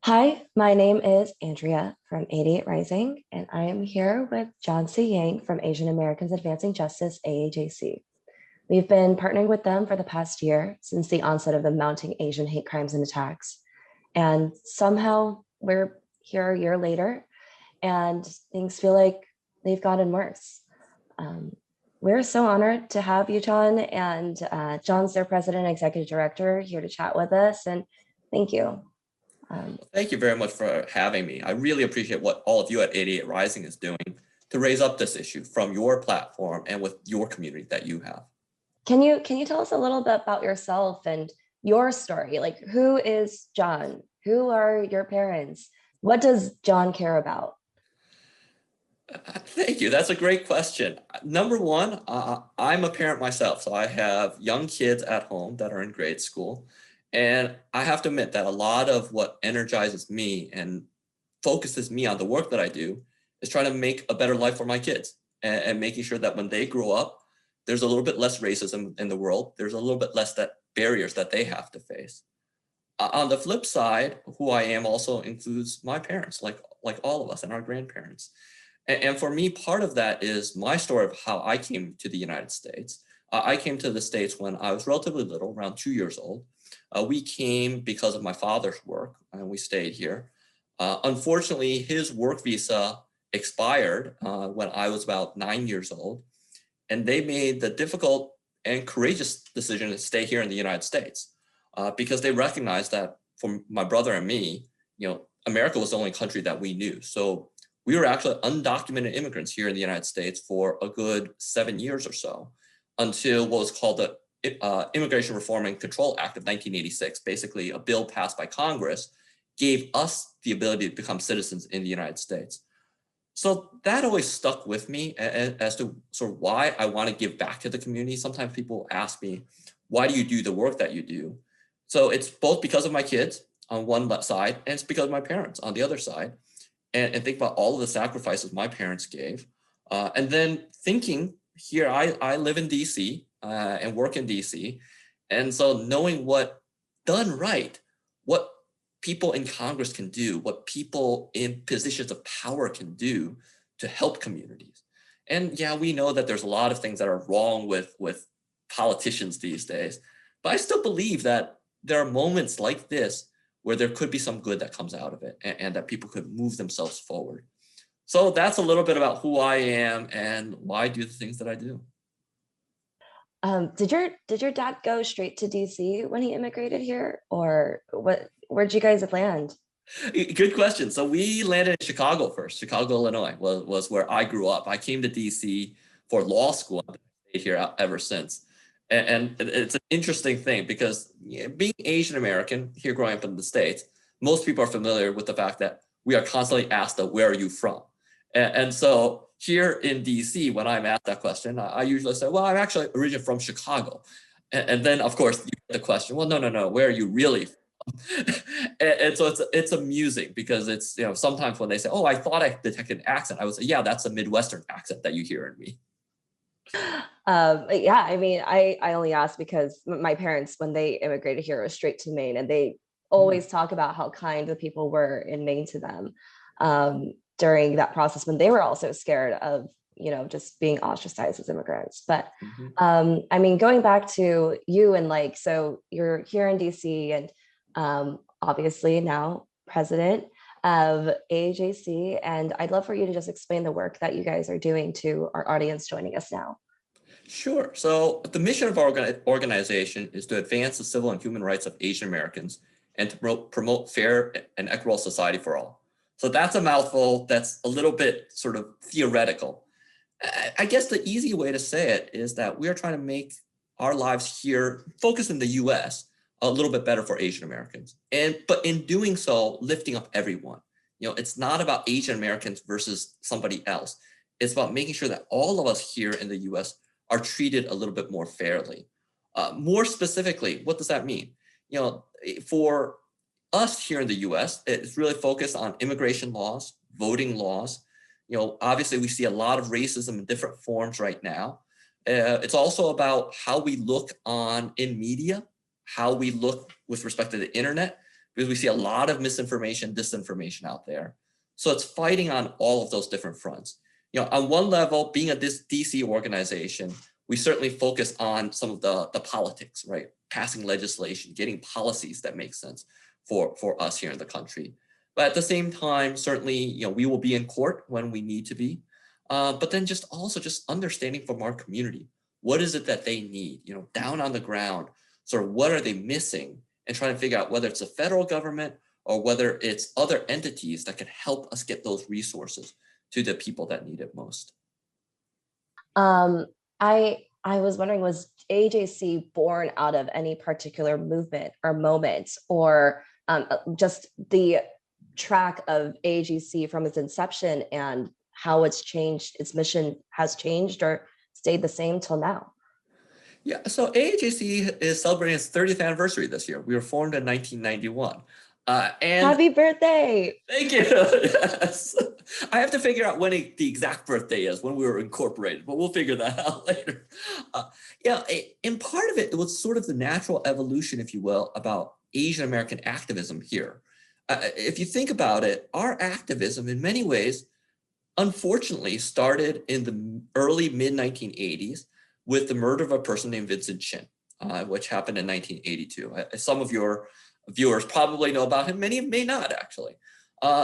Hi, my name is Andrea from 88 Rising, and I am here with John C. Yang from Asian Americans Advancing Justice, AAJC. We've been partnering with them for the past year since the onset of the mounting Asian hate crimes and attacks. And somehow we're here a year later, and things feel like they've gotten worse. Um, we're so honored to have you, John, and John's their president and executive director here to chat with us. And thank you. Thank you very much for having me. I really appreciate what all of you at 88 Rising is doing to raise up this issue from your platform and with your community that you have. Can you tell us a little bit about yourself and your story? Like, who is John? Who are your parents? What does John care about? Thank you. That's a great question. Number one, I'm a parent myself, so I have young kids at home that are in grade school. And I have to admit that a lot of what energizes me and focuses me on the work that I do is trying to make a better life for my kids and making sure that when they grow up, there's a little bit less racism in the world. There's a little bit less that barriers that they have to face. On the flip side, who I am also includes my parents, like all of us and our grandparents. And for me, part of that is my story of how I came to the United States. I came to the States when I was relatively little, around 2 years old. We came because of my father's work, and we stayed here. Unfortunately, his work visa expired when I was about 9 years old, and they made the difficult and courageous decision to stay here in the United States because they recognized that for my brother and me, America was the only country that we knew. So we were actually undocumented immigrants here in the United States for a good 7 years or so until what was called the Immigration Reform and Control Act of 1986, basically a bill passed by Congress, gave us the ability to become citizens in the United States. So that always stuck with me as to sort of why I want to give back to the community. Sometimes people ask me, why do you do the work that you do? So it's both because of my kids on one side, and it's because of my parents on the other side. And think about all of the sacrifices my parents gave. And then thinking here, I live in DC and work in DC. And so knowing what done right, what people in Congress can do, what people in positions of power can do to help communities. And yeah, we know that there's a lot of things that are wrong with politicians these days, but I still believe that there are moments like this where there could be some good that comes out of it and that people could move themselves forward. So that's a little bit about who I am and why I do the things that I do. Did your dad go straight to DC when he immigrated here, or where'd you guys land? Good question. So we landed in Chicago first. Chicago, Illinois was where I grew up. I came to DC for law school. I've stayed here ever since. And it's an interesting thing because being Asian American here growing up in the States, most people are familiar with the fact that we are constantly asked, where are you from? And so here in DC, when I'm asked that question, I usually say, well, I'm actually originally from Chicago. And then, of course, you get the question, well, no, where are you really from? And so it's amusing because it's, sometimes when they say, oh, I thought I detected an accent, I would say, yeah, that's a Midwestern accent that you hear in me. Yeah, I mean, I only asked because my parents, when they immigrated here, was straight to Maine, and they always talk about how kind the people were in Maine to them during that process when they were also scared of, just being ostracized as immigrants. But I mean, going back to you and so you're here in DC and obviously now president of AAJC, and I'd love for you to just explain the work that you guys are doing to our audience joining us now. Sure. So the mission of our organization is to advance the civil and human rights of Asian Americans and to promote fair and equitable society for all. So that's a mouthful. That's a little bit sort of theoretical. I guess the easy way to say it is that we are trying to make our lives here, focused in the US, a little bit better for Asian Americans. But in doing so, lifting up everyone. It's not about Asian Americans versus somebody else. It's about making sure that all of us here in the US are treated a little bit more fairly. More specifically, what does that mean? For us here in the US, it's really focused on immigration laws, voting laws. Obviously we see a lot of racism in different forms right now. It's also about how we look in media, how we look with respect to the internet, because we see a lot of misinformation, disinformation out there. So it's fighting on all of those different fronts. On one level, being a DC organization, we certainly focus on some of the politics, right? Passing legislation, getting policies that make sense for us here in the country. But at the same time, certainly, we will be in court when we need to be. But then just understanding from our community, what is it that they need, down on the ground, sort of what are they missing, and trying to figure out whether it's the federal government or whether it's other entities that can help us get those resources to the people that need it most. I was wondering, was AAJC born out of any particular movement or moment, or just the track of AAJC from its inception and how it's changed, its mission has changed or stayed the same till now? Yeah, so AAJC is celebrating its 30th anniversary this year. We were formed in 1991. And happy birthday! Thank you. Yes. I have to figure out when the exact birthday is, when we were incorporated, but we'll figure that out later. And part of it was sort of the natural evolution, if you will, about Asian American activism here. If you think about it, our activism in many ways, unfortunately, started in the early mid-1980s with the murder of a person named Vincent Chin, which happened in 1982. Some of your viewers probably know about him, many may not actually.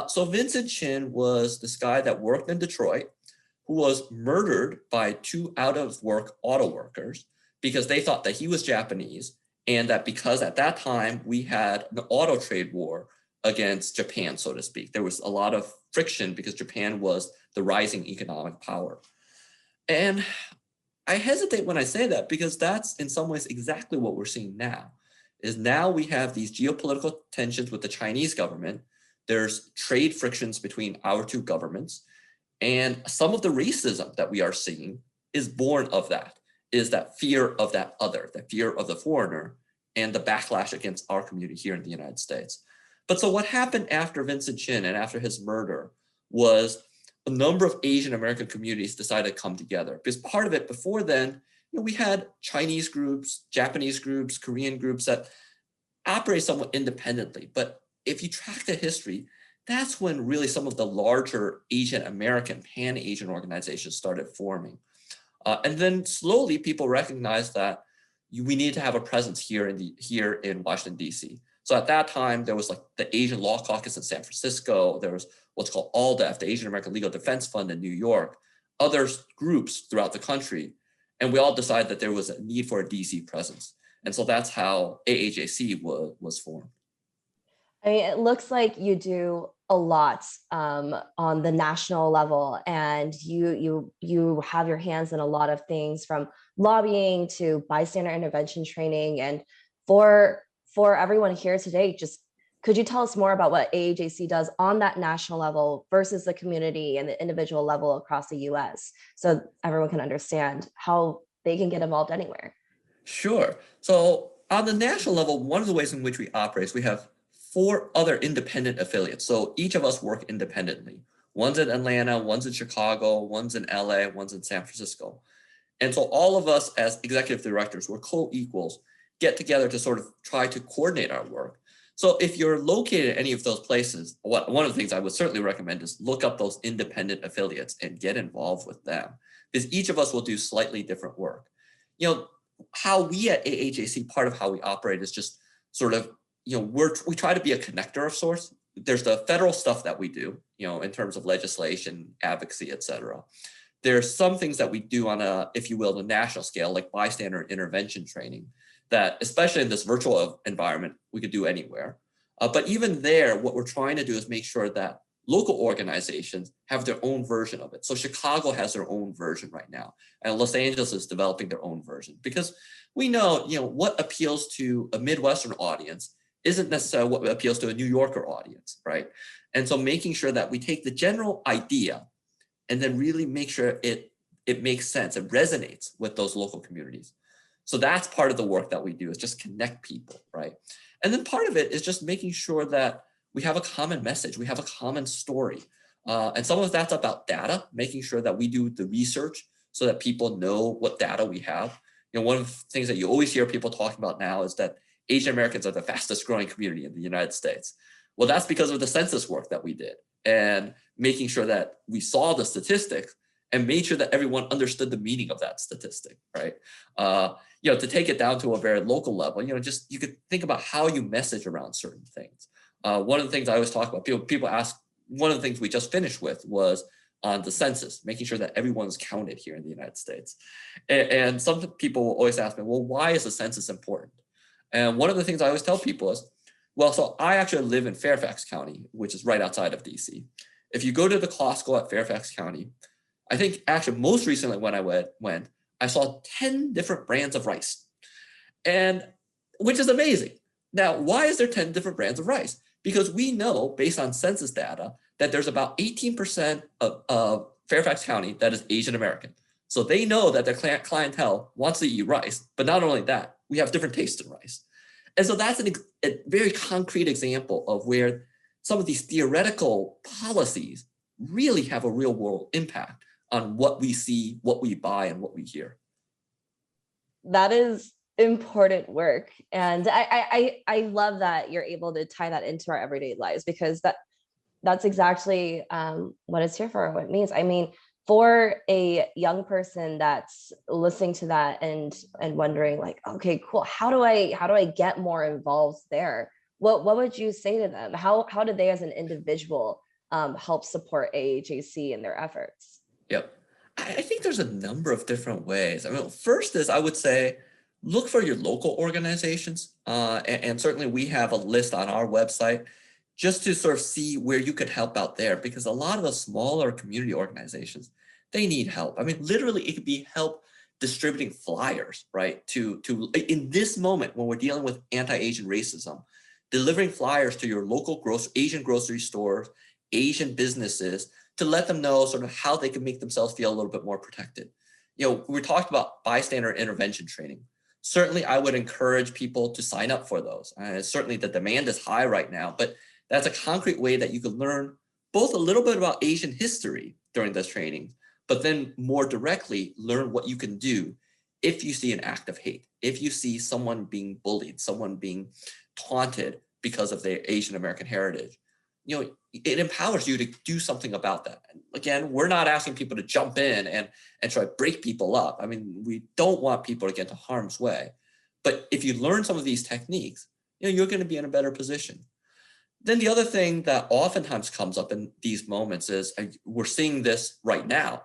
So Vincent Chin was this guy that worked in Detroit who was murdered by two out-of-work auto workers because they thought that he was Japanese, and that because at that time we had an auto trade war against Japan, so to speak. There was a lot of friction because Japan was the rising economic power. And I hesitate when I say that because that's in some ways exactly what we're seeing now. Is now we have these geopolitical tensions with the Chinese government. There's trade frictions between our two governments. And some of the racism that we are seeing is born of that, is that fear of that other, the fear of the foreigner, and the backlash against our community here in the United States. But so what happened after Vincent Chin and after his murder was a number of Asian American communities decided to come together. Because part of it before then, we had Chinese groups, Japanese groups, Korean groups that operate somewhat independently. But if you track the history, that's when really some of the larger Asian American, Pan-Asian organizations started forming. And then slowly people recognized that we need to have a presence here in Washington, D.C. So at that time, there was like the Asian Law Caucus in San Francisco. There was what's called ALDEF, the Asian American Legal Defense Fund in New York, other groups throughout the country. And we all decided that there was a need for a DC presence. And so that's how AAJC was formed. I mean, it looks like you do a lot on the national level, and you have your hands in a lot of things, from lobbying to bystander intervention training. And for everyone here today, just could you tell us more about what AAJC does on that national level versus the community and the individual level across the US, so everyone can understand how they can get involved anywhere? Sure. So on the national level, one of the ways in which we operate is we have 4 other independent affiliates. So each of us work independently. One's in Atlanta, one's in Chicago, one's in LA, one's in San Francisco. And so all of us as executive directors, we're co-equals, get together to sort of try to coordinate our work. So if you're located at any of those places, one of the things I would certainly recommend is look up those independent affiliates and get involved with them, because each of us will do slightly different work. How we at AAJC, part of how we operate is just sort of, we try to be a connector of sorts. There's the federal stuff that we do, in terms of legislation, advocacy, et cetera. There's some things that we do on a, if you will, the national scale, like bystander intervention training, that especially in this virtual environment, we could do anywhere. But even there, what we're trying to do is make sure that local organizations have their own version of it. So Chicago has their own version right now, and Los Angeles is developing their own version, because we know, what appeals to a Midwestern audience isn't necessarily what appeals to a New Yorker audience, right? And so making sure that we take the general idea and then really make sure it makes sense, it resonates with those local communities. So that's part of the work that we do, is just connect people, right? And then part of it is just making sure that we have a common message, we have a common story. And some of that's about data, making sure that we do the research so that people know what data we have. One of the things that you always hear people talking about now is that Asian Americans are the fastest growing community in the United States. Well, that's because of the census work that we did and making sure that we saw the statistics and made sure that everyone understood the meaning of that statistic, right? To take it down to a very local level, just you could think about how you message around certain things. One of the things I always talk about, people ask, one of the things we just finished with was on the census, making sure that everyone's counted here in the United States. And some people will always ask me, well, why is the census important? And one of the things I always tell people is, well, so I actually live in Fairfax County, which is right outside of DC. If you go to the Costco at Fairfax County, I think actually most recently when I went, I saw 10 different brands of rice, and which is amazing. Now, why is there 10 different brands of rice? Because we know, based on census data, that there's about 18% of Fairfax County that is Asian American. So they know that their clientele wants to eat rice, but not only that, we have different tastes in rice. And so that's a very concrete example of where some of these theoretical policies really have a real world impact on what we see, what we buy, and what we hear. That is important work. And I love that you're able to tie that into our everyday lives, because that's exactly what it's here for, what it means. I mean, for a young person that's listening to that and wondering like, okay, cool, how do I get more involved there? What would you say to them? How do they as an individual help support AAJC in their efforts? Yep. I think there's a number of different ways. I mean, first is I would say, look for your local organizations. And certainly we have a list on our website just to sort of see where you could help out there, because a lot of the smaller community organizations, they need help. I mean, literally it could be help distributing flyers, right? To in this moment when we're dealing with anti-Asian racism, delivering flyers to your local Asian grocery stores, Asian businesses, to let them know sort of how they can make themselves feel a little bit more protected. We talked about bystander intervention training. Certainly, I would encourage people to sign up for those. Certainly, the demand is high right now, but that's a concrete way that you could learn both a little bit about Asian history during this training, but then more directly learn what you can do if you see an act of hate, if you see someone being bullied, someone being taunted because of their Asian American heritage. It empowers you to do something about that. And again, we're not asking people to jump in and try to break people up. I mean, we don't want people to get into harm's way. But if you learn some of these techniques, you're going to be in a better position. Then the other thing that oftentimes comes up in these moments is, we're seeing this right now,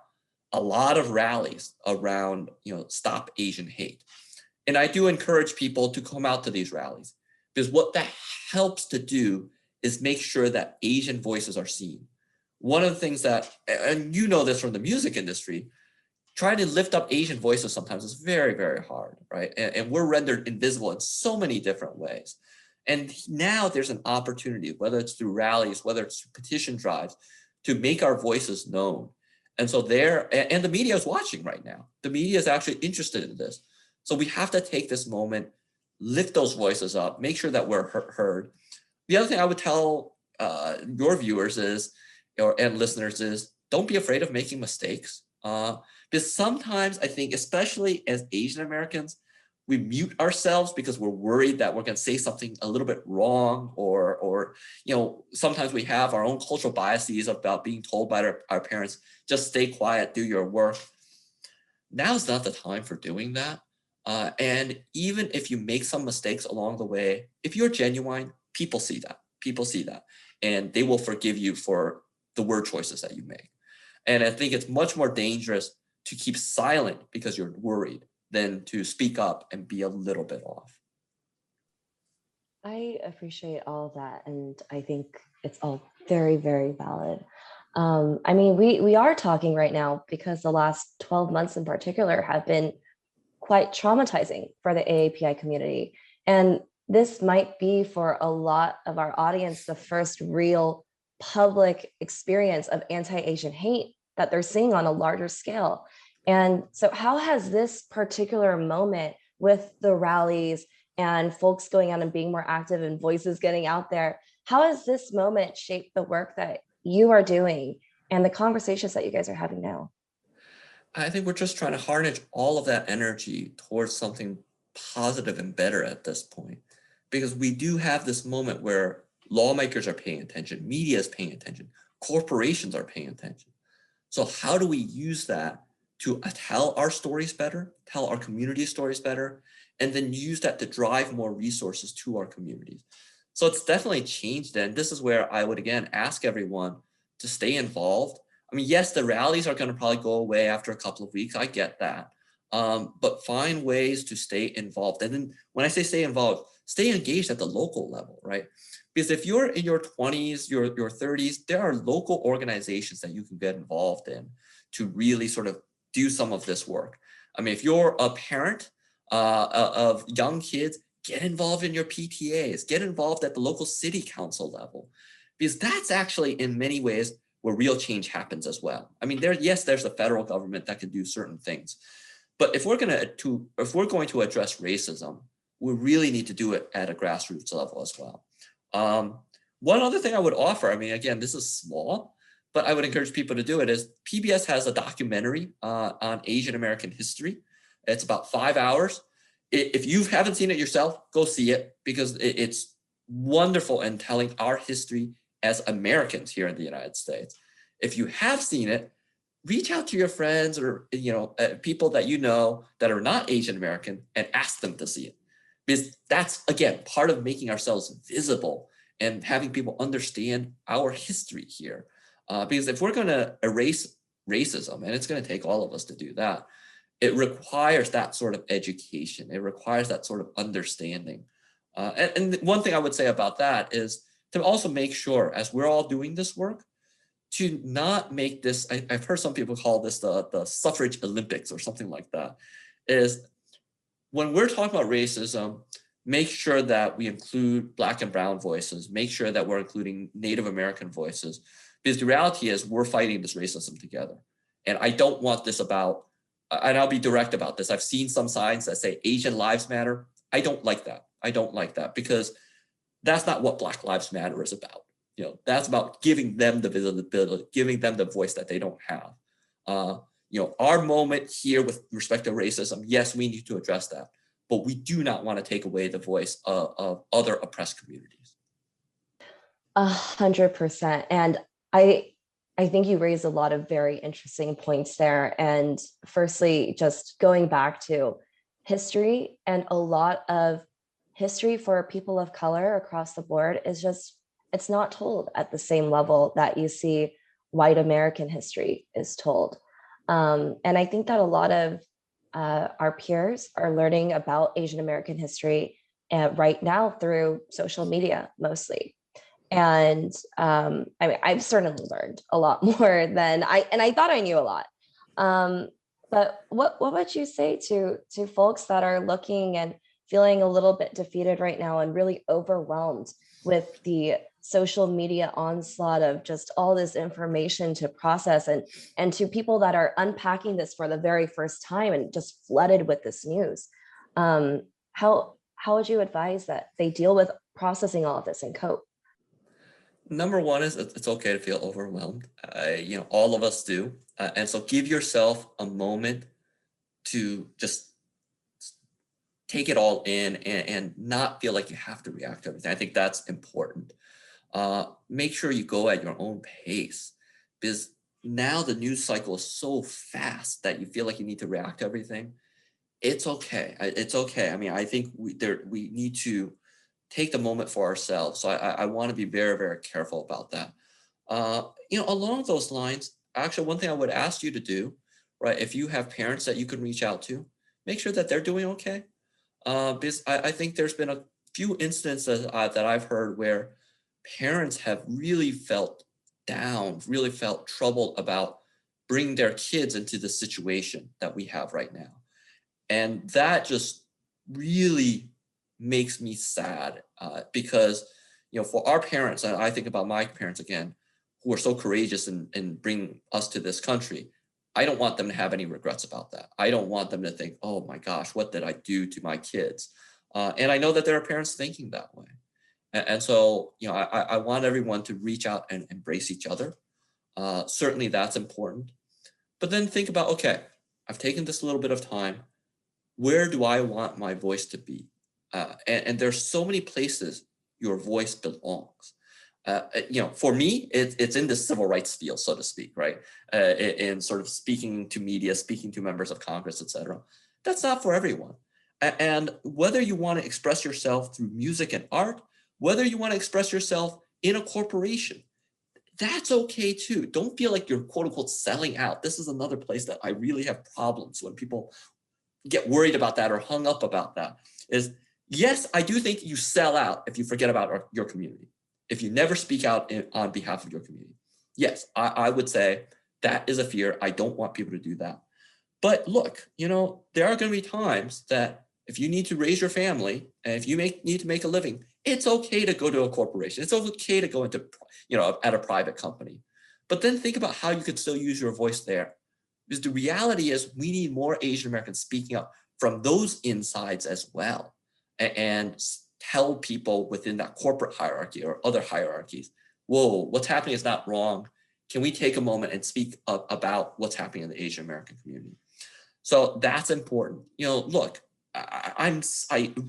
a lot of rallies around, stop Asian hate. And I do encourage people to come out to these rallies, because what that helps to do is make sure that Asian voices are seen. One of the things that, and you know this from the music industry, trying to lift up Asian voices sometimes is very, very hard, right? And we're rendered invisible in so many different ways. And now there's an opportunity, whether it's through rallies, whether it's through petition drives, to make our voices known. And so and the media is watching right now. The media is actually interested in this. So we have to take this moment, lift those voices up, make sure that we're heard. The other thing I would tell your viewers and listeners is, don't be afraid of making mistakes. Because sometimes I think, especially as Asian Americans, we mute ourselves because we're worried that we're going to say something a little bit wrong, or sometimes we have our own cultural biases about being told by our parents, just stay quiet, do your work. Now's not the time for doing that. And even if you make some mistakes along the way, if you're genuine, people see that, and they will forgive you for the word choices that you make. And I think it's much more dangerous to keep silent because you're worried than to speak up and be a little bit off. I appreciate all of that, and I think it's all very, very valid. I mean, we are talking right now because the last 12 months in particular have been quite traumatizing for the AAPI community. And this might be, for a lot of our audience, the first real public experience of anti-Asian hate that they're seeing on a larger scale. And so how has this particular moment with the rallies and folks going out and being more active and voices getting out there, how has this moment shaped the work that you are doing and the conversations that you guys are having now? I think we're just trying to harness all of that energy towards something positive and better at this point. because we do have this moment where lawmakers are paying attention, media is paying attention, corporations are paying attention. So how do we use that to tell our stories better, tell our community stories better, and then use that to drive more resources to our communities? So it's definitely changed. And this is where I would, again, ask everyone to stay involved. I mean, yes, the rallies are going to probably go away after a couple of weeks. I get that. But find ways to stay involved. And then when I say stay involved, stay engaged at the local level, right? Because if you're in your 20s, your 30s, there are local organizations that you can get involved in to really sort of do some of this work. I mean, if you're a parent of young kids, get involved in your PTAs, get involved at the local city council level, because that's actually in many ways where real change happens as well. I mean, yes, there's a federal government that can do certain things, but if we're going to address racism, we really need to do it at a grassroots level as well. One other thing I would offer, I mean, again, this is small, but I would encourage people to do it, is PBS has a documentary on Asian American history. It's about 5 hours. If you haven't seen it yourself, go see it, because it's wonderful in telling our history as Americans here in the United States. If you have seen it, reach out to your friends or people that you know that are not Asian American and ask them to see it. Because that's, again, part of making ourselves visible and having people understand our history here. Because if we're going to erase racism, and it's going to take all of us to do that, it requires that sort of education. It requires that sort of understanding. And one thing I would say about that is to also make sure, as we're all doing this work, to not make this, I've heard some people call this the suffrage Olympics or something like that, is when we're talking about racism, make sure that we include Black and brown voices, make sure that we're including Native American voices, because the reality is we're fighting this racism together. And I don't want this about, and I'll be direct about this, I've seen some signs that say Asian lives matter. I don't like that. I don't like that, because that's not what Black Lives Matter is about. That's about giving them the visibility, giving them the voice that they don't have. Our moment here with respect to racism, yes, we need to address that, but we do not want to take away the voice of other oppressed communities. 100%. And I think you raised a lot of very interesting points there. And firstly, just going back to history, and a lot of history for people of color across the board is just, it's not told at the same level that you see white American history is told. And I think that a lot of our peers are learning about Asian American history right now through social media mostly. And I mean, I've certainly learned a lot more than I thought I knew a lot. But what would you say to folks that are looking and feeling a little bit defeated right now and really overwhelmed with the social media onslaught of just all this information to process, and to people that are unpacking this for the very first time and just flooded with this news? How would you advise that they deal with processing all of this and cope? Number one is it's okay to feel overwhelmed. All of us do. And so give yourself a moment to just take it all in and not feel like you have to react to everything. I think that's important. Make sure you go at your own pace, because now the news cycle is so fast that you feel like you need to react to everything. It's okay. It's okay. I mean, I think we need to take the moment for ourselves. So I want to be very, very careful about that. Along those lines, actually, one thing I would ask you to do, right, if you have parents that you can reach out to, make sure that they're doing okay. Because I think there's been a few instances that I've heard where parents have really felt down, really felt troubled about bringing their kids into the situation that we have right now. And that just really makes me sad, because, for our parents, and I think about my parents again, who are so courageous in bringing us to this country, I don't want them to have any regrets about that. I don't want them to think, oh my gosh, what did I do to my kids? And I know that there are parents thinking that way. And so, I want everyone to reach out and embrace each other. Certainly that's important. But then think about, okay, I've taken this little bit of time. Where do I want my voice to be? And there's so many places your voice belongs. For me, it's in the civil rights field, so to speak, right? In sort of speaking to media, speaking to members of Congress, et cetera. That's not for everyone. And whether you want to express yourself through music and art, whether you want to express yourself in a corporation, that's okay too. Don't feel like you're quote unquote selling out. This is another place that I really have problems when people get worried about that or hung up about that. Is yes, I do think you sell out if you forget about your community, if you never speak out on behalf of your community. Yes, I would say that is a fear. I don't want people to do that. But look, there are going to be times that if you need to raise your family and if you need to make a living, it's okay to go to a corporation. It's okay to go into, at a private company. But then think about how you could still use your voice there. Because the reality is we need more Asian Americans speaking up from those insides as well, and tell people within that corporate hierarchy or other hierarchies, whoa, what's happening is not wrong. Can we take a moment and speak about what's happening in the Asian American community? So that's important. Look, I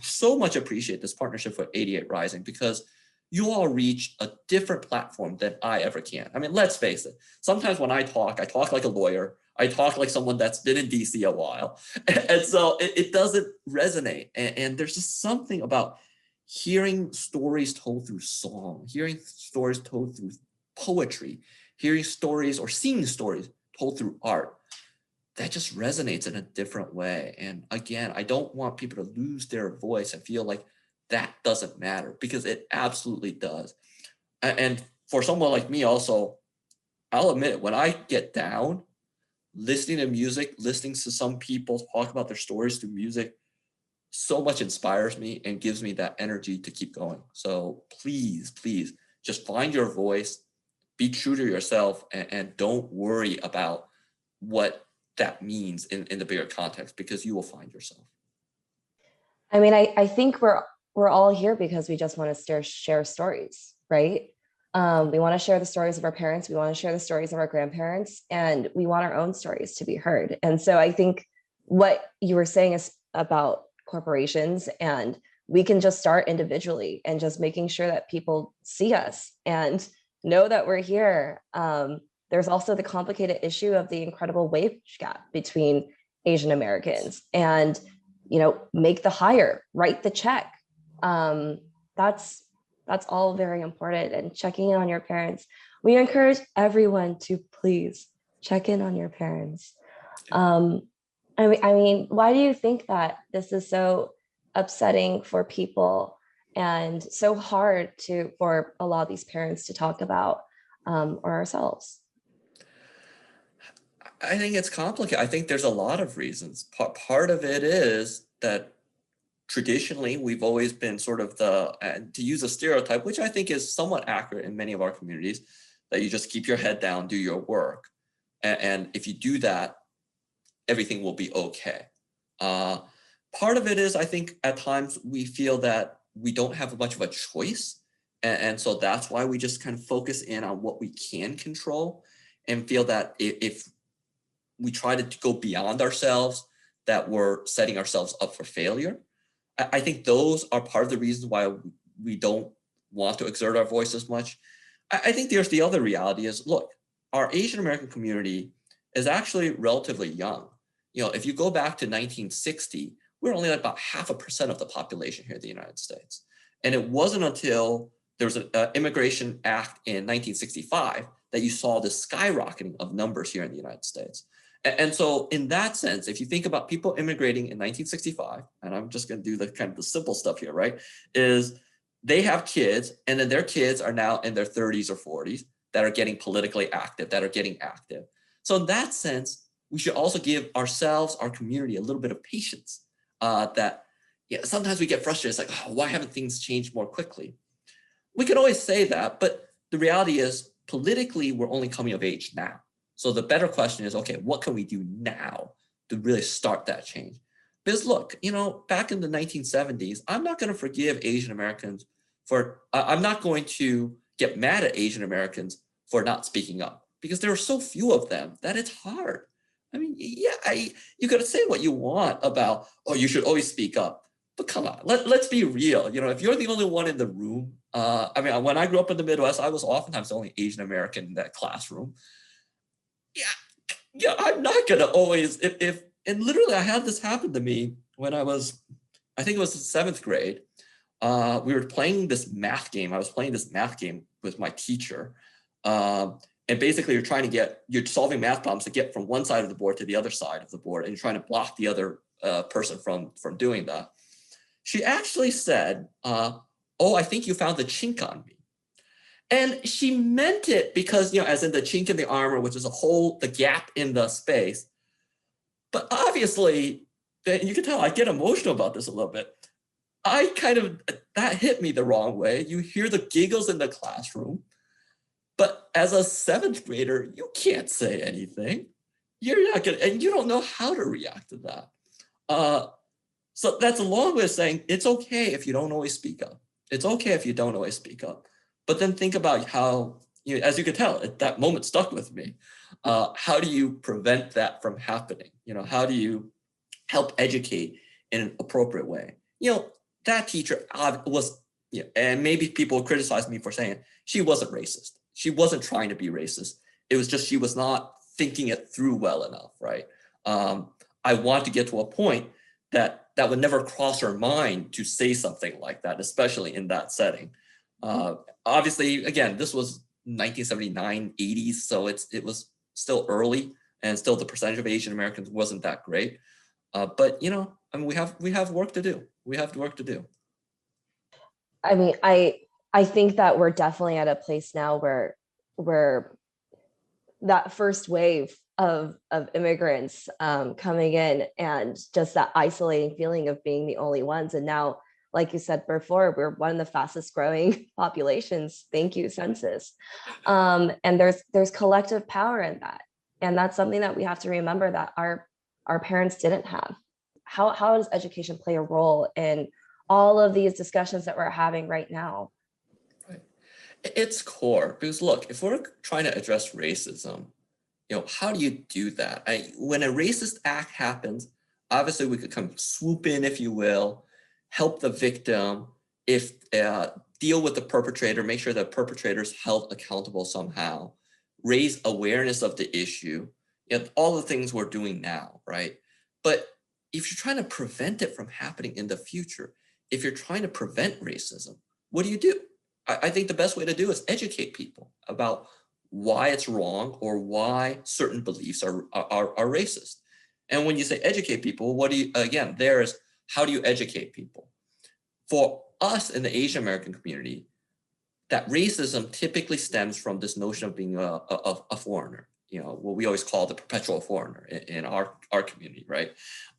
so much appreciate this partnership with 88 Rising because you all reach a different platform than I ever can. I mean, let's face it. Sometimes when I talk like a lawyer. I talk like someone that's been in DC a while. And so it doesn't resonate. And there's just something about hearing stories told through song, hearing stories told through poetry, hearing stories or seeing stories told through art that just resonates in a different way. And again, I don't want people to lose their voice and feel like that doesn't matter, because it absolutely does. And for someone like me also, I'll admit, when I get down, listening to music, listening to some people talk about their stories through music, so much inspires me and gives me that energy to keep going. So please, please just find your voice, be true to yourself, and don't worry about what that means in the bigger context, because you will find yourself. I mean, I think we're all here because we just want to share stories, right? We want to share the stories of our parents. We want to share the stories of our grandparents, and we want our own stories to be heard. And so I think what you were saying is about corporations, and we can just start individually and just making sure that people see us and know that we're here. There's also the complicated issue of the incredible wage gap between Asian Americans, and make the hire, write the check. That's all very important. And checking in on your parents. We encourage everyone to please check in on your parents. I mean, why do you think that this is so upsetting for people and so hard for a lot of these parents to talk about, or ourselves? I think it's complicated. I think there's a lot of reasons. Part of it is that traditionally, we've always been sort of to use a stereotype, which I think is somewhat accurate in many of our communities, that you just keep your head down, do your work. And if you do that, everything will be okay. Part of it is, I think at times we feel that we don't have much of a choice. And so that's why we just kind of focus in on what we can control and feel that if we try to go beyond ourselves, that we're setting ourselves up for failure. I think those are part of the reasons why we don't want to exert our voice as much. I think there's the other reality is, look, our Asian American community is actually relatively young. If you go back to 1960, we're only like about 0.5% of the population here in the United States. And it wasn't until there was an Immigration Act in 1965 that you saw this skyrocketing of numbers here in the United States. And so in that sense, if you think about people immigrating in 1965, and I'm just going to do the kind of the simple stuff here, right, is they have kids, and then their kids are now in their 30s or 40s that are getting politically active, that are getting active. So in that sense, we should also give ourselves, our community, a little bit of patience. Sometimes we get frustrated. It's like, oh, why haven't things changed more quickly? We can always say that, but the reality is politically, we're only coming of age now. So the better question is, okay, what can we do now to really start that change? Because look, back in the 1970s, I'm not going to forgive Asian Americans I'm not going to get mad at Asian Americans for not speaking up, because there are so few of them that it's hard. I mean, you got to say what you want about, oh, you should always speak up. But come on, let's be real. If you're the only one in the room, I mean, when I grew up in the Midwest, I was oftentimes the only Asian American in that classroom. Yeah, I'm not gonna always, if and literally I had this happen to me when I think it was the 7th grade. We were playing this math game. I was playing this math game with my teacher. And basically you're solving math problems to get from one side of the board to the other side of the board, and you're trying to block the other person from doing that. She actually said, oh, I think you found the chink on me. And she meant it because, as in the chink in the armor, which is the gap in the space. But obviously, you can tell I get emotional about this a little bit. That hit me the wrong way. You hear the giggles in the classroom, but as a 7th grader, you can't say anything. You're not gonna, and you don't know how to react to that. So that's a long way of saying it's okay if you don't always speak up. It's okay if you don't always speak up. But then think about how, as you could tell, that moment stuck with me. How do you prevent that from happening? How do you help educate in an appropriate way? That teacher was, and maybe people criticize me for saying she wasn't racist. She wasn't trying to be racist. It was just she was not thinking it through well enough, right? I want to get to a point that would never cross her mind to say something like that, especially in that setting. Obviously, again, this was 1979, 80s, so it was still early, and still the percentage of Asian Americans wasn't that great. But I mean, we have work to do. We have work to do. I mean, I think that we're definitely at a place now where that first wave of immigrants coming in, and just that isolating feeling of being the only ones. And now, like you said before, we're one of the fastest growing populations. Thank you, Census. And there's collective power in that. And that's something that we have to remember that our parents didn't have. How does education play a role in all of these discussions that we're having right now? Right. It's core, because look, if we're trying to address racism, how do you do that? When a racist act happens, obviously we could come swoop in, if you will, help the victim, deal with the perpetrator, make sure that perpetrators held accountable somehow, raise awareness of the issue, all the things we're doing now, right? But if you're trying to prevent it from happening in the future, if you're trying to prevent racism, what do you do? I think the best way to do is educate people about why it's wrong or why certain beliefs are racist. And when you say educate people, how do you educate people? For us in the Asian American community, that racism typically stems from this notion of being a foreigner, what we always call the perpetual foreigner in our community, right?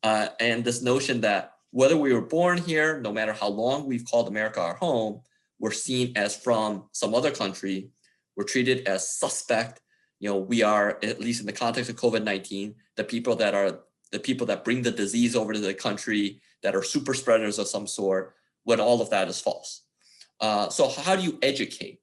And this notion that whether we were born here, no matter how long we've called America our home, we're seen as from some other country, we're treated as suspect. We are, at least in the context of COVID-19, the people that bring the disease over to the country, that are super spreaders of some sort, when all of that is false. So how do you educate?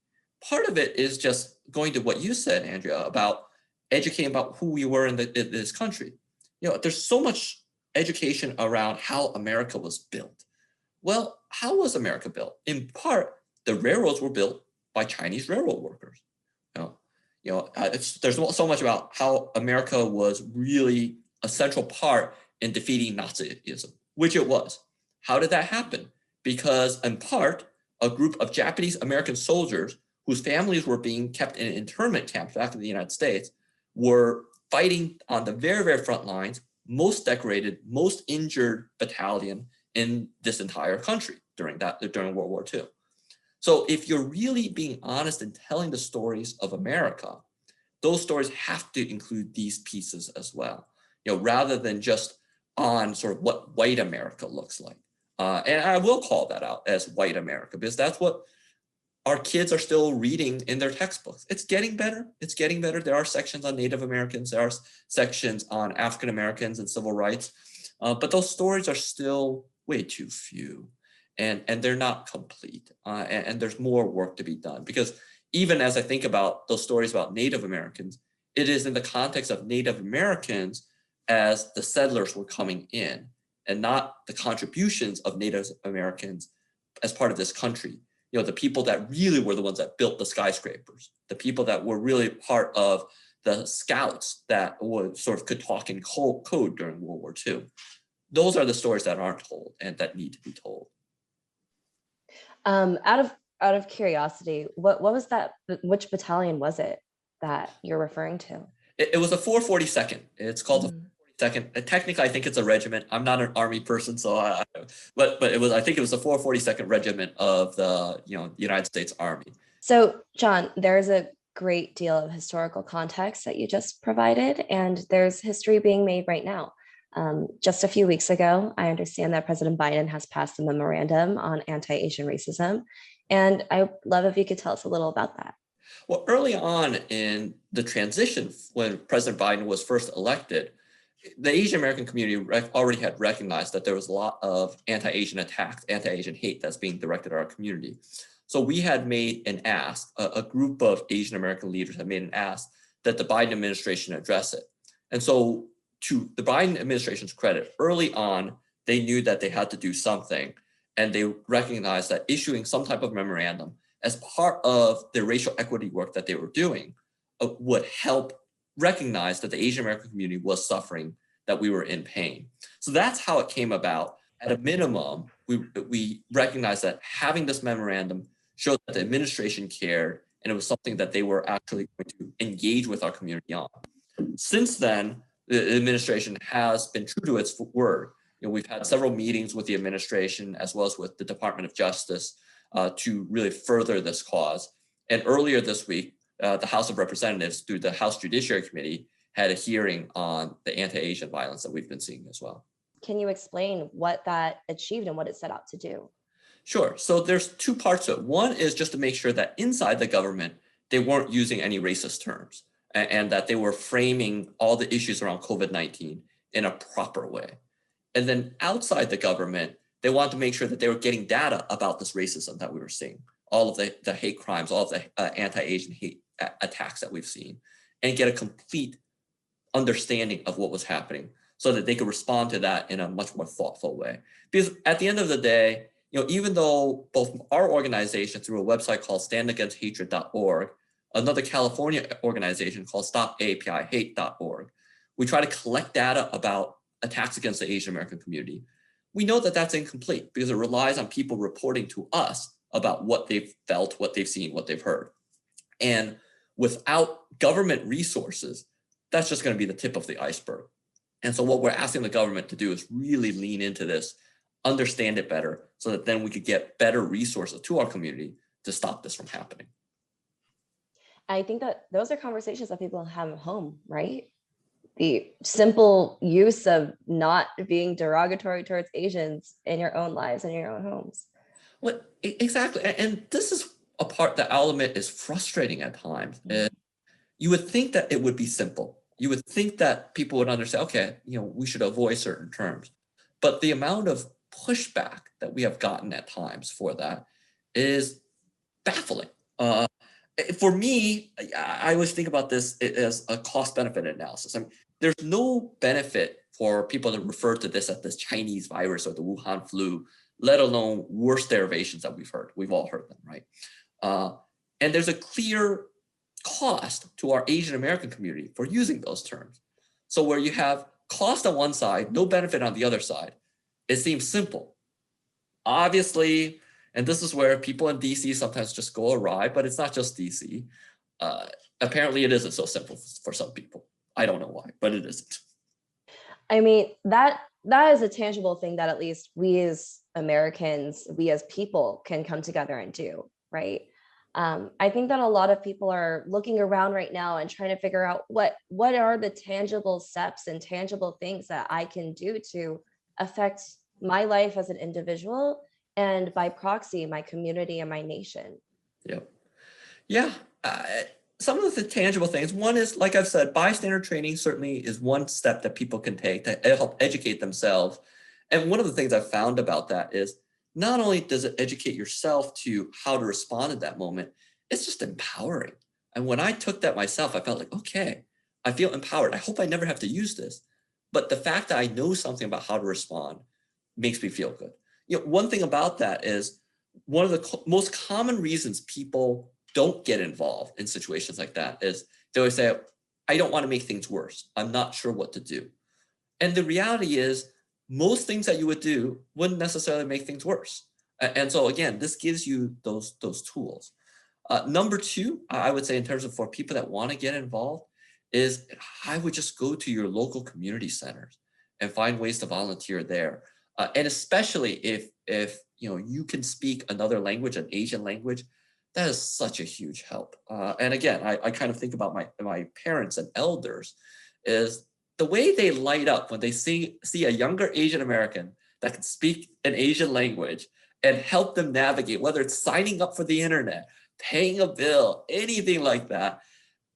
Part of it is just going to what you said, Andrea, about educating about who we were in this country. There's so much education around how America was built. Well, how was America built? In part, the railroads were built by Chinese railroad workers. There's so much about how America was really a central part in defeating Nazism, which it was. How did that happen? Because in part, a group of Japanese American soldiers whose families were being kept in internment camps back in the United States were fighting on the very, very front lines, most decorated, most injured battalion in this entire country during World War II. So if you're really being honest and telling the stories of America, those stories have to include these pieces as well, rather than just on sort of what white America looks like. And I will call that out as white America, because that's what our kids are still reading in their textbooks. It's getting better. It's getting better. There are sections on Native Americans. There are sections on African Americans and civil rights. But those stories are still way too few. And they're not complete. And there's more work to be done. Because even as I think about those stories about Native Americans, it is in the context of Native Americans as the settlers were coming in. and not the contributions of Native Americans as part of this country. The people that really were the ones that built the skyscrapers, the people that were really part of the scouts that could talk in code during World War II. Those are the stories that aren't told and that need to be told. Out of curiosity, what was that? Which battalion was it that you're referring to? It was a 442nd. It's called the 442nd. Technically, I think it's a regiment. I'm not an Army person, so but it was. I think it was the 442nd Regiment of the United States Army. So, John, there's a great deal of historical context that you just provided, and there's history being made right now. Just a few weeks ago, I understand that President Biden has passed a memorandum on anti-Asian racism, and I'd love if you could tell us a little about that. Well, early on in the transition, when President Biden was first elected, the Asian American community already had recognized that there was a lot of anti-Asian attacks, anti-Asian hate that's being directed at our community. So we had made an ask, a group of Asian American leaders had made an ask that the Biden administration address it. And so to the Biden administration's credit, early on, they knew that they had to do something, and they recognized that issuing some type of memorandum as part of the racial equity work that they were doing would help recognize that the Asian American community was suffering, that we were in pain. So that's how it came about. At a minimum, we recognized that having this memorandum showed that the administration cared, and it was something that they were actually going to engage with our community on. Since then, the administration has been true to its word. We've had several meetings with the administration as well as with the Department of Justice to really further this cause. And earlier this week, the House of Representatives, through the House Judiciary Committee, had a hearing on the anti-Asian violence that we've been seeing as well. Can you explain what that achieved and what it set out to do? Sure. So there's two parts to it. One is just to make sure that inside the government, they weren't using any racist terms, and that they were framing all the issues around COVID-19 in a proper way. And then outside the government, they wanted to make sure that they were getting data about this racism that we were seeing, all of the hate crimes, all of the anti-Asian hate attacks that we've seen, and get a complete understanding of what was happening so that they could respond to that in a much more thoughtful way. Because at the end of the day, even though both our organization through a website called standagainsthatred.org, another California organization called stopapihate.org, we try to collect data about attacks against the Asian American community. We know that that's incomplete because it relies on people reporting to us about what they've felt, what they've seen, what they've heard. And without government resources, that's just going to be the tip of the iceberg. And so what we're asking the government to do is really lean into this, understand it better, so that then we could get better resources to our community to stop this from happening. I think that those are conversations that people have at home, right? The simple use of not being derogatory towards Asians in your own lives and your own homes. Well, exactly. And this is a part that I'll admit is frustrating at times. Mm-hmm. You would think that it would be simple. You would think that people would understand, okay, we should avoid certain terms. But the amount of pushback that we have gotten at times for that is baffling. For me, I always think about this as a cost-benefit analysis. I mean, there's no benefit for people to refer to this as this Chinese virus or the Wuhan flu, let alone worse derivations that we've all heard them, right? And there's a clear cost to our Asian American community for using those terms. So where you have cost on one side, no benefit on the other side, it seems simple. Obviously, and this is where people in DC sometimes just go awry, but it's not just DC. Apparently it isn't so simple for some people. I don't know why, but it isn't. I mean, that is a tangible thing that at least we as Americans, we as people can come together and do, right? I think that a lot of people are looking around right now and trying to figure out what are the tangible steps and tangible things that I can do to affect my life as an individual and by proxy, my community and my nation. Yep. Yeah. Some of the tangible things, one is, like I've said, bystander training certainly is one step that people can take to help educate themselves. And one of the things I've found about that is not only does it educate yourself to how to respond at that moment, it's just empowering. And when I took that myself, I felt like, okay, I feel empowered. I hope I never have to use this. But the fact that I know something about how to respond makes me feel good. One thing about that is one of the most common reasons people don't get involved in situations like that is they always say, I don't want to make things worse. I'm not sure what to do. And the reality is most things that you would do wouldn't necessarily make things worse. And so again, this gives you those tools. Number two, I would say in terms of for people that want to get involved is I would just go to your local community centers and find ways to volunteer there. And especially if you can speak another language, an Asian language, that is such a huge help. And again, I kind of think about my parents and elders is the way they light up when they see a younger Asian American that can speak an Asian language and help them navigate, whether it's signing up for the internet, paying a bill, anything like that.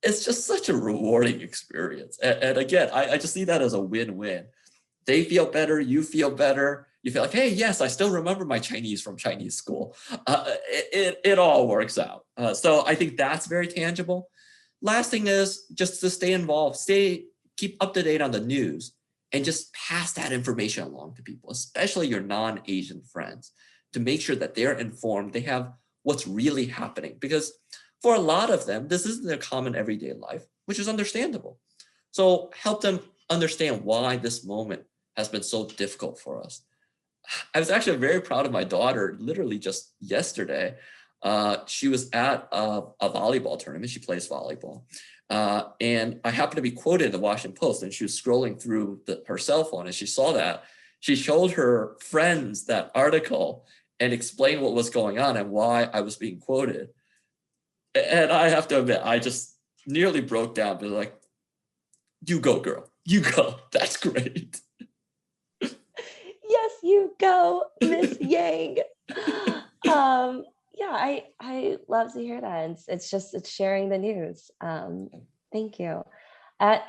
It's just such a rewarding experience. And again, I just see that as a win-win. They feel better, you feel better. You feel like, hey, yes, I still remember my Chinese from Chinese school. It all works out. So I think that's very tangible. Last thing is just to stay involved, keep up to date on the news, and just pass that information along to people, especially your non-Asian friends, to make sure that they're informed, they have what's really happening. Because for a lot of them, this isn't their common everyday life, which is understandable. So help them understand why this moment has been so difficult for us. I was actually very proud of my daughter, literally just yesterday. She was at a volleyball tournament. She plays volleyball. And I happened to be quoted in the Washington Post, and she was scrolling through her cell phone, and she saw that. She showed her friends that article and explained what was going on and why I was being quoted. And I have to admit, I just nearly broke down, but like, you go, girl, you go. That's great. Yes, you go, Miss Yang. Yeah, I love to hear that. And it's sharing the news. Thank you. At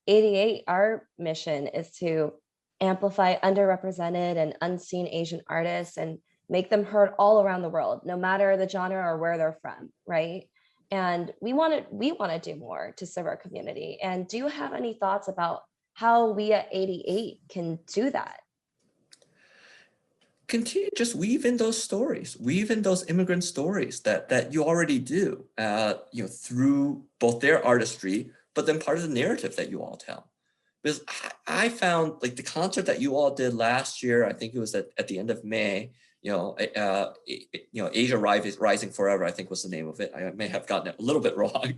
88, our mission is to amplify underrepresented and unseen Asian artists and make them heard all around the world, no matter the genre or where they're from, right? And we want to do more to serve our community. And do you have any thoughts about how we at 88 can do that? Continue, just weave in those stories, weave in those immigrant stories that you already do, through both their artistry, but then part of the narrative that you all tell. Because I found like the concert that you all did last year, I think it was at the end of May, Asia Rising Forever, I think was the name of it. I may have gotten it a little bit wrong.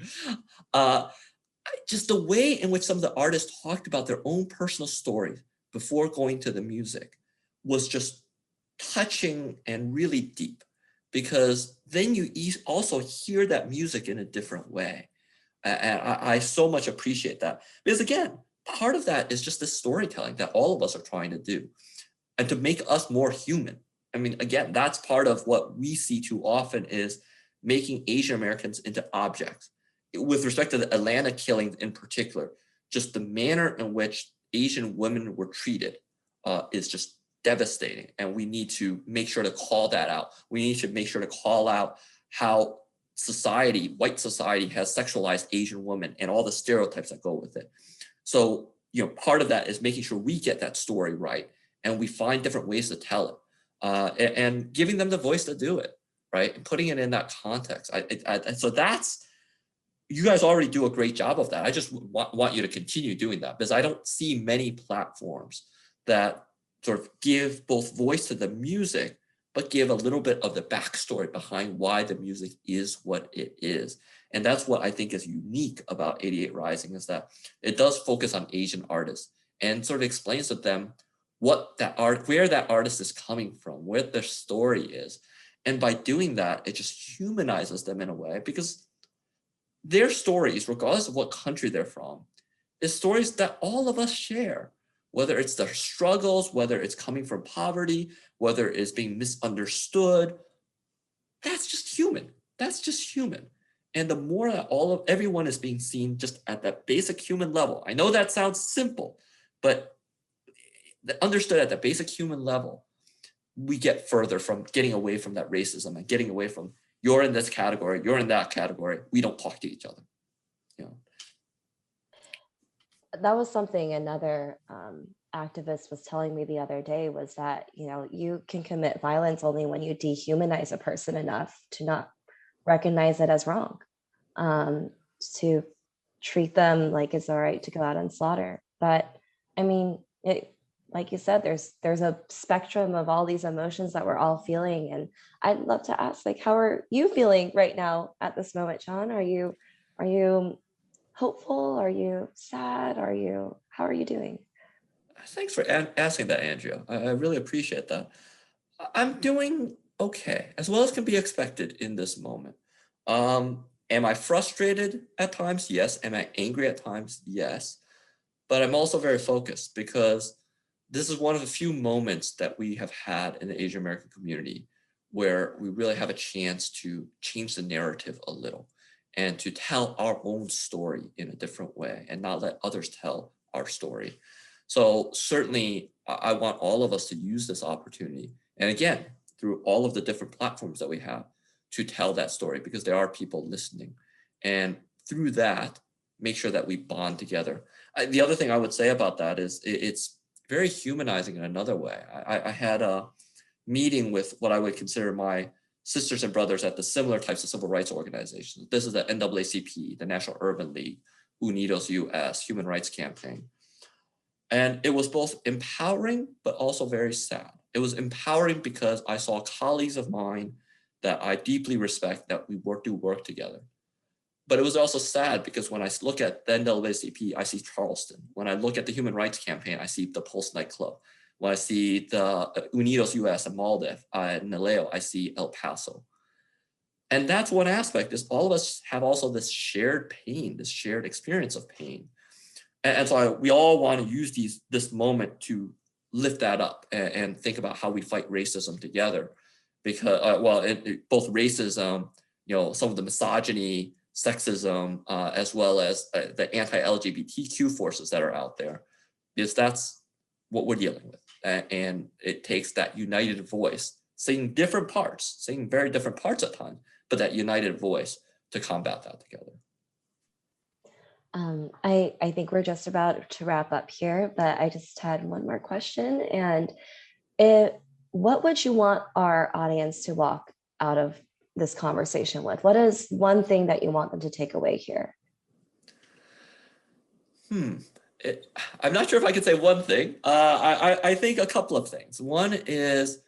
Just the way in which some of the artists talked about their own personal stories before going to the music was just touching and really deep, because then you also hear that music in a different way. And I so much appreciate that, because again, part of that is just the storytelling that all of us are trying to do and to make us more human. I mean, again, that's part of what we see too often is making Asian Americans into objects. With respect to the Atlanta killing in particular, just the manner in which Asian women were treated is just devastating. And we need to make sure to call that out. We need to make sure to call out how white society has sexualized Asian women and all the stereotypes that go with it. So, part of that is making sure we get that story right and we find different ways to tell it, and giving them the voice to do it, right? And putting it in that context. So you guys already do a great job of that. I just want you to continue doing that, because I don't see many platforms that sort of give both voice to the music, but give a little bit of the backstory behind why the music is what it is. And that's what I think is unique about 88 Rising, is that it does focus on Asian artists and sort of explains to them where that artist is coming from, where their story is. And by doing that, it just humanizes them in a way, because their stories, regardless of what country they're from, is stories that all of us share. Whether it's their struggles, whether it's coming from poverty, whether it's being misunderstood, that's just human. That's just human. And the more that everyone is being seen just at that basic human level, I know that sounds simple, but understood at that basic human level, we get further from getting away from that racism and getting away from you're in this category, you're in that category. We don't talk to each other. That was something another activist was telling me the other day was that, you can commit violence only when you dehumanize a person enough to not recognize it as wrong, to treat them like it's all right to go out and slaughter. But I mean, like you said, there's a spectrum of all these emotions that we're all feeling. And I'd love to ask, like, how are you feeling right now at this moment, John? Are you hopeful? Are you sad? How are you doing? Thanks for asking that, Andrea. I really appreciate that. I'm doing okay, as well as can be expected in this moment. Am I frustrated at times? Yes. Am I angry at times? Yes. But I'm also very focused because this is one of the few moments that we have had in the Asian American community where we really have a chance to change the narrative a little and to tell our own story in a different way and not let others tell our story. So certainly I want all of us to use this opportunity. And again, through all of the different platforms that we have to tell that story, because there are people listening. And through that, make sure that we bond together. The other thing I would say about that is it's very humanizing in another way. I had a meeting with what I would consider my sisters and brothers at the similar types of civil rights organizations. This is the NAACP, the National Urban League, Unidos US, Human Rights Campaign. And it was both empowering, but also very sad. It was empowering because I saw colleagues of mine that I deeply respect that we do work together. But it was also sad because when I look at the NAACP, I see Charleston. When I look at the Human Rights Campaign, I see the Pulse nightclub. When I see the Unidos US and Maldiv, Naleo, I see El Paso. And that's one aspect, is all of us have also this shared pain, this shared experience of pain. And so we all want to use this moment to lift that up and think about how we fight racism together. Because, both racism, some of the misogyny, sexism, as well as the anti-LGBTQ forces that are out there, because that's what we're dealing with. And it takes that united voice, saying very different parts at times, but that united voice to combat that together. I think we're just about to wrap up here, but I just had one more question. And what would you want our audience to walk out of this conversation with? What is one thing that you want them to take away here? I'm not sure if I could say one thing. I think a couple of things. One is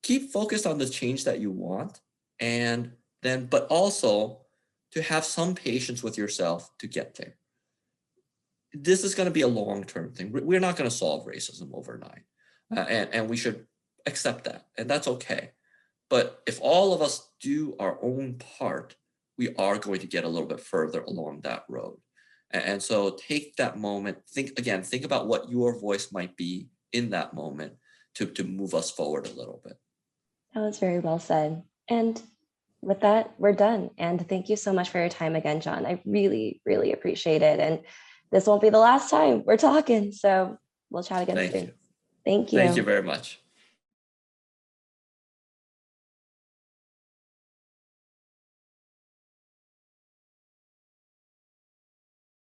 keep focused on the change that you want, but also to have some patience with yourself to get there. This is going to be a long-term thing. We're not going to solve racism overnight, and we should accept that, and that's okay. But if all of us do our own part, we are going to get a little bit further along that road. And so take that moment, think about what your voice might be in that moment to move us forward a little bit. That was very well said. And with that, we're done. And thank you so much for your time again, John. I really, really appreciate it. And this won't be the last time we're talking. So we'll chat again soon. Thank you. Thank you very much.